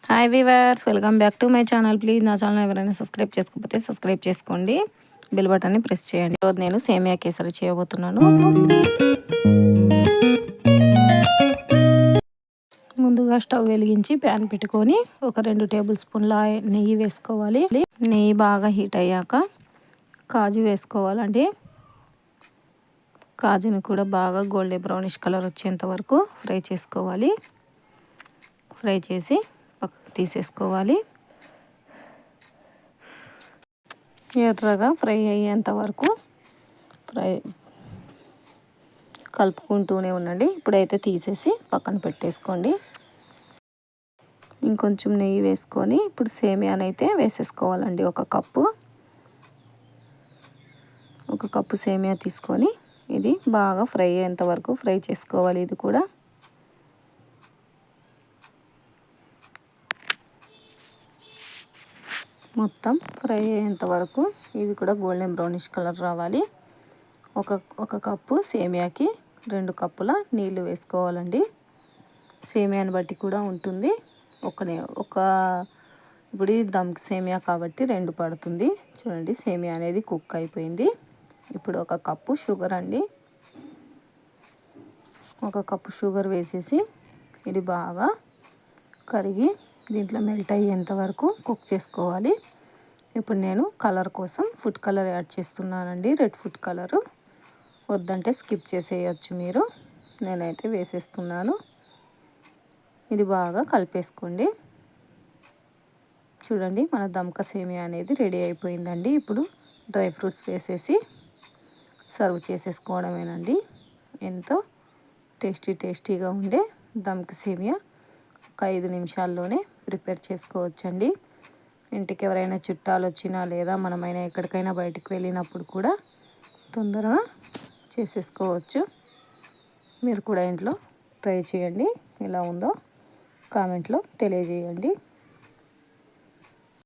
Hi weavers, welcome back to my channel. Please నా channel ఎవరైనా subscribe చేసుకోకపోతే subscribe చేసుకోండి, బెల్ బటన్ని ప్రెస్ చేయండి. ఈరోజు నేను సేమియా కేసరి చేయబోతున్నాను. ముందుగా స్టవ్ వెలిగించి ప్యాన్ పెట్టుకొని ఒక 2 టేబుల్ స్పూన్ల నెయ్యి వేసుకోవాలి. నెయ్యి బాగా హీట్ అయ్యాక కాజు వేసుకోవాలండి. కాజుని కూడా బాగా గోల్డెన్ బ్రౌనిష్ కలర్ వచ్చేంత వరకు ఫ్రై చేసుకోవాలి. ఫ్రై చేసి పక్కకు తీసేసుకోవాలి. ఎర్రగా ఫ్రై అయ్యేంత వరకు కలుపుకుంటూనే ఉండండి. ఇప్పుడైతే తీసేసి పక్కన పెట్టేసుకోండి. ఇంకొంచెం నెయ్యి వేసుకొని ఇప్పుడు సేమియానైతే వేసేసుకోవాలండి. ఒక కప్పు సేమియా తీసుకొని ఇది బాగా ఫ్రై అయ్యేంత వరకు ఫ్రై చేసుకోవాలి. ఇది కూడా మొత్తం ఫ్రై అయ్యేంత వరకు ఇది కూడా గోల్డెన్ బ్రౌనిష్ కలర్ రావాలి. ఒక కప్పు సేమియాకి 2 కప్పుల నీళ్లు వేసుకోవాలండి. సేమియాని బట్టి కూడా ఉంటుంది. ఇప్పుడు దమ్ సేమియా కాబట్టి 2 పడుతుంది. చూడండి, సేమియా అనేది కుక్ అయిపోయింది. ఇప్పుడు ఒక కప్పు షుగర్ అండి. ఒక కప్పు షుగర్ వేసేసి ఇది బాగా కరిగి దీంట్లో మెల్ట్ అయ్యేంత వరకు కుక్ చేసుకోవాలి. ఇప్పుడు నేను కలర్ కోసం ఫుడ్ కలర్ యాడ్ చేస్తున్నానండి. రెడ్ ఫుడ్ కలరు వద్దంటే స్కిప్ చేసేయచ్చు మీరు. నేనైతే వేసేస్తున్నాను. ఇది బాగా కలిపేసుకోండి. చూడండి, మన దమ్క సేమియా అనేది రెడీ అయిపోయిందండి. ఇప్పుడు డ్రై ఫ్రూట్స్ వేసేసి సర్వ్ చేసేసుకోవడమేనండి. ఎంతో టేస్టీగా ఉండే దమ్క సేమియా ఒక 5 నిమిషాల్లోనే ప్రిపేర్ చేసుకోవచ్చండి. ఇంటికి ఎవరైనా చుట్టాలు వచ్చినా లేదా మనమైనా ఎక్కడికైనా బయటికి వెళ్ళినప్పుడు కూడా తొందరగా చేసేసుకోవచ్చు. మీరు కూడా ఇంట్లో ట్రై చేయండి. ఎలా ఉందో కామెంట్లో తెలియజేయండి.